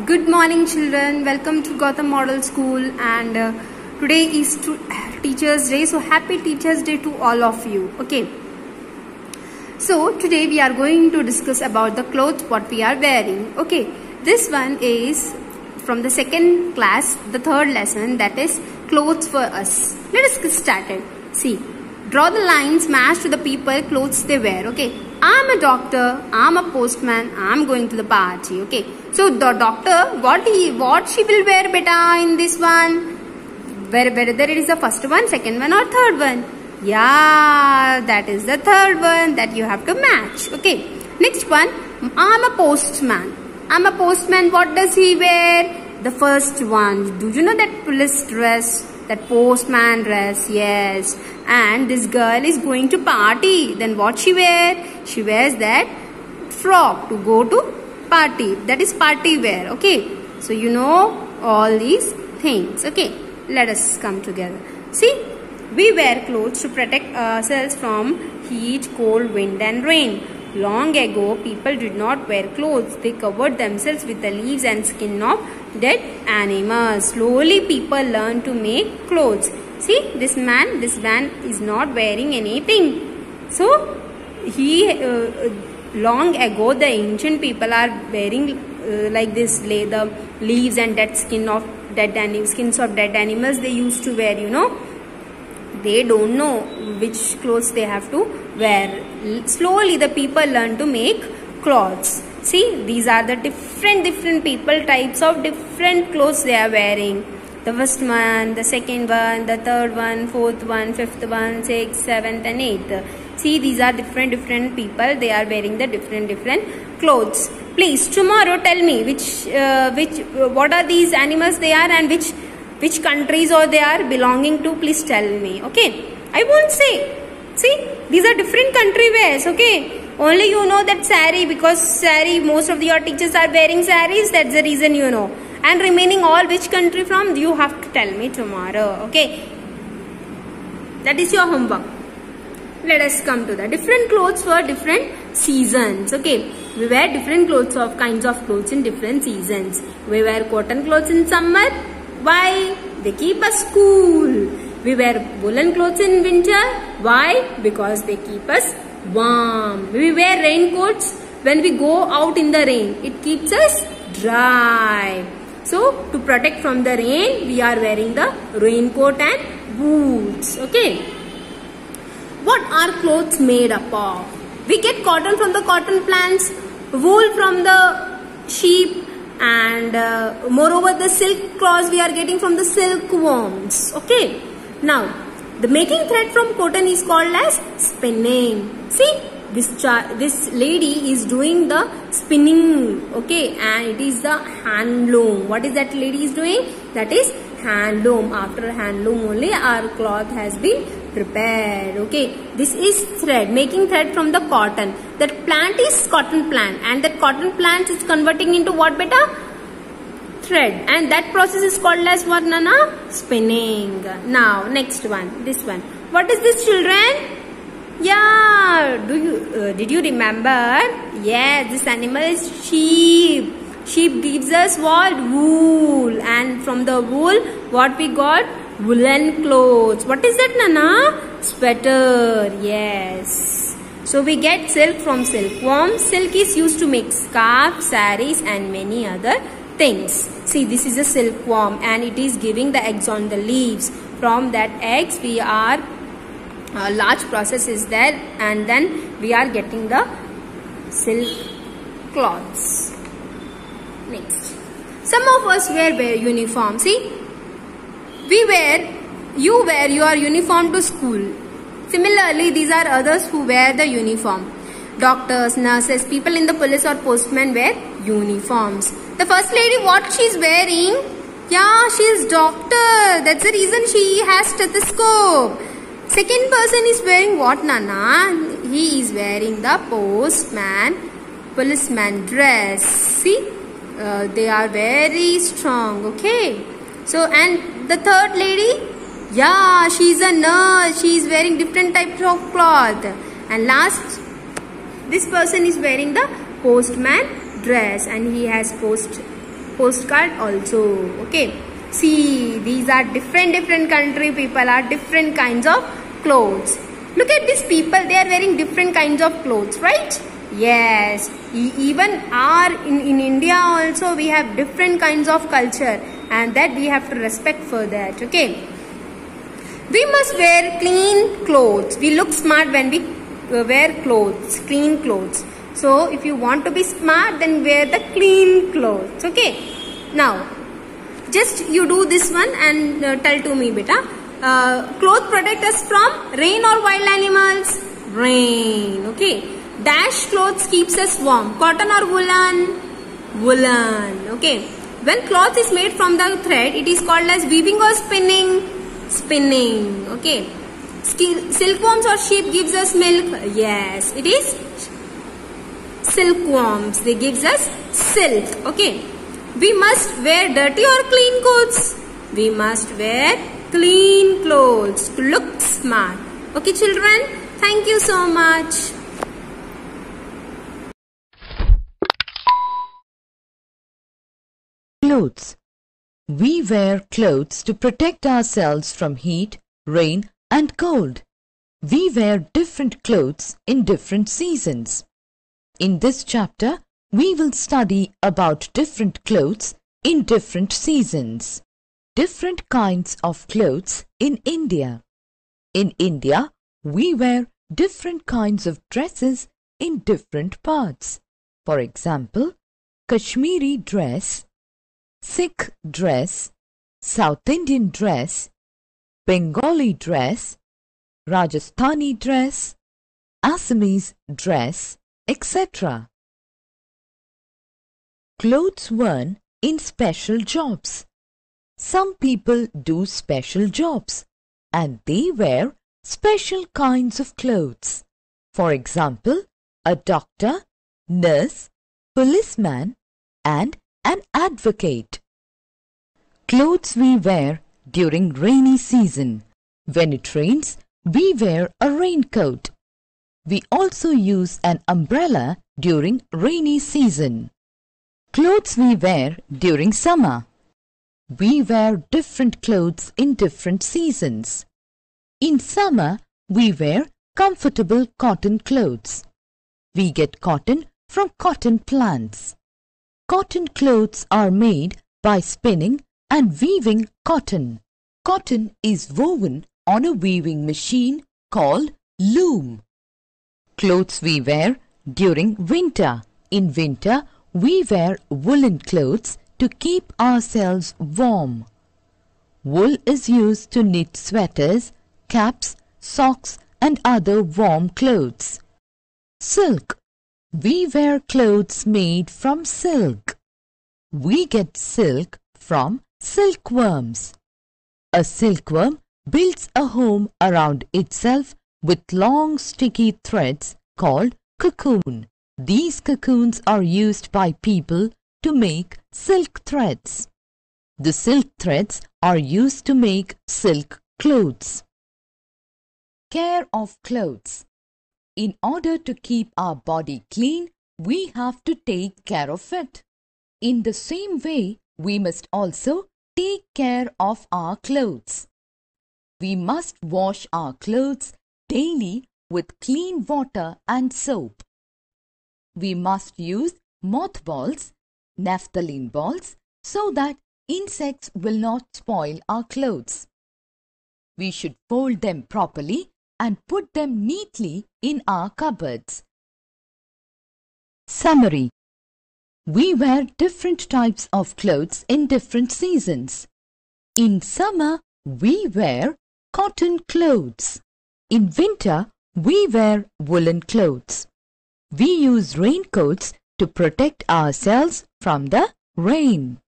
Good morning children, welcome to Gotham Model School and today is Teachers Day, so happy Teachers Day to all of you. Okay, so today we are going to discuss about the clothes what we are wearing. Okay, this one is from the second class, the third lesson, that is clothes for us. Let us get started. See, draw the lines match to the people clothes they wear. Okay, I'm a doctor, I'm a postman, I'm going to the party. Okay, so the doctor, what she will wear beta in this one? Whether it is the first one, second one or third one? Yeah, that is the third one that you have to match. Okay, next one, I'm a postman. I'm a postman, what does he wear? The first one. Do you know that police dress? That postman dress, yes. And this girl is going to party. Then what she wear? She wears that frock to go to party. That is party wear. Okay. So you know all these things. Okay. Let us come together. See, we wear clothes to protect ourselves from heat, cold, wind and rain. Long ago, people did not wear clothes. They covered themselves with the leaves and skin of dead animals. Slowly, people learned to make clothes. See, this man is not wearing anything. So, long ago, the ancient people are wearing like this, the leaves and dead skins of dead animals. They used to wear, you know. They don't know which clothes they have to wear. Slowly the people learn to make clothes. See, these are the different people, types of different clothes they are wearing. The first one, the second one, the third one, fourth one, fifth one, sixth, seventh and eighth. See, these are different people. They are wearing the different clothes. Please, tomorrow tell me what are these animals they are and which countries or they are belonging to. Please tell me. Okay, I won't say. See, these are different country wears. Okay, only you know that sari, because sari, most of your teachers are wearing saris. That's the reason you know. And remaining all which country from, you have to tell me tomorrow. Okay, that is your homework. Let us come to the different clothes for different seasons. Okay, we wear different kinds of clothes in different seasons. We wear cotton clothes in summer. Why? They keep us cool. We wear woolen clothes in winter. Why? Because they keep us warm. We wear raincoats when we go out in the rain. It keeps us dry. So, to protect from the rain, we are wearing the raincoat and boots. Okay. What are clothes made up of? We get cotton from the cotton plants, wool from the sheep, and moreover the silk cloths we are getting from the silkworms. Okay. Now, the making thread from cotton is called as spinning. See, this lady is doing the spinning. Okay, and it is the handloom. What is that lady is doing? That is handloom. After handloom only our cloth has been prepared. Okay, this is thread, making thread from the cotton. That plant is cotton plant, and that cotton plant is converting into what beta? Thread, and that process is called as what, Nana? Spinning. Now next one, this one. What is this, children? Yeah, did you remember? Yes, this animal is sheep. Sheep gives us what? Wool, and from the wool what we got? Woolen clothes. What is that, Nana? Sweater. Yes. So we get silk from silkworms. Silk is used to make scarves, saris and many other things. See, this is a silkworm and it is giving the eggs on the leaves. From that eggs we are large process is there, and then we are getting the silk cloths. Next, some of us wear uniform. See, you wear your uniform to school. Similarly, these are others who wear the uniform. Doctors, nurses, people in the police or postmen wear uniforms. The first lady, what she is wearing? Yeah, she is doctor. That's the reason she has stethoscope. Second person is wearing what, Nana? He is wearing the policeman dress. See, they are very strong. Okay. So, and the third lady, yeah, she is a nurse. She is wearing different types of cloth. And last, this person is wearing the postman dress and he has post postcard also. Okay, see, these are different country people are different kinds of clothes. Look at these people, they are wearing different kinds of clothes, right? Yes, even in India also we have different kinds of culture, and that we have to respect for that. Okay, we must wear clean clothes. We look smart when we wear clothes, clean clothes. So if you want to be smart, then wear the clean clothes. Okay, now just you do this one and tell to me, beta. Clothes protect us from rain or wild animals? Rain. Okay. Dash clothes keeps us warm. Cotton or woolen? Woolen. Okay. When cloth is made from the thread, it is called as weaving or spinning? Spinning. Okay. Silkworms or sheep gives us milk? Yes, it is silkworms. They gives us silk. Okay. We must wear dirty or clean clothes? We must wear clean clothes to look smart. Okay, children. Thank you so much. Clothes. We wear clothes to protect ourselves from heat, rain and cold. We wear different clothes in different seasons. In this chapter, we will study about different clothes in different seasons. Different kinds of clothes in India. In India, we wear different kinds of dresses in different parts. For example, Kashmiri dress, Sikh dress, South Indian dress, Bengali dress, Rajasthani dress, Assamese dress, etc. Clothes worn in special jobs. Some people do special jobs and they wear special kinds of clothes. For example, a doctor, nurse, policeman and an advocate. Clothes we wear during rainy season. When it rains, we wear a raincoat. We also use an umbrella during rainy season. Clothes we wear during summer. We wear different clothes in different seasons. In summer, we wear comfortable cotton clothes. We get cotton from cotton plants. Cotton clothes are made by spinning and weaving cotton. Cotton is woven on a weaving machine called loom. Clothes we wear during winter. In winter, we wear woolen clothes to keep ourselves warm. Wool is used to knit sweaters, caps, socks and other warm clothes. Silk. We wear clothes made from silk. We get silk from silkworms. A silkworm builds a home around itself with long sticky threads called cocoon. These cocoons are used by people to make silk threads. The silk threads are used to make silk clothes. Care of clothes. In order to keep our body clean, we have to take care of it. In the same way, we must also take care of our clothes. We must wash our clothes daily with clean water and soap. We must use mothballs, naphthalene balls, so that insects will not spoil our clothes. We should fold them properly and put them neatly in our cupboards. Summary. We wear different types of clothes in different seasons. In summer, we wear cotton clothes. In winter, we wear woolen clothes. We use raincoats to protect ourselves from the rain.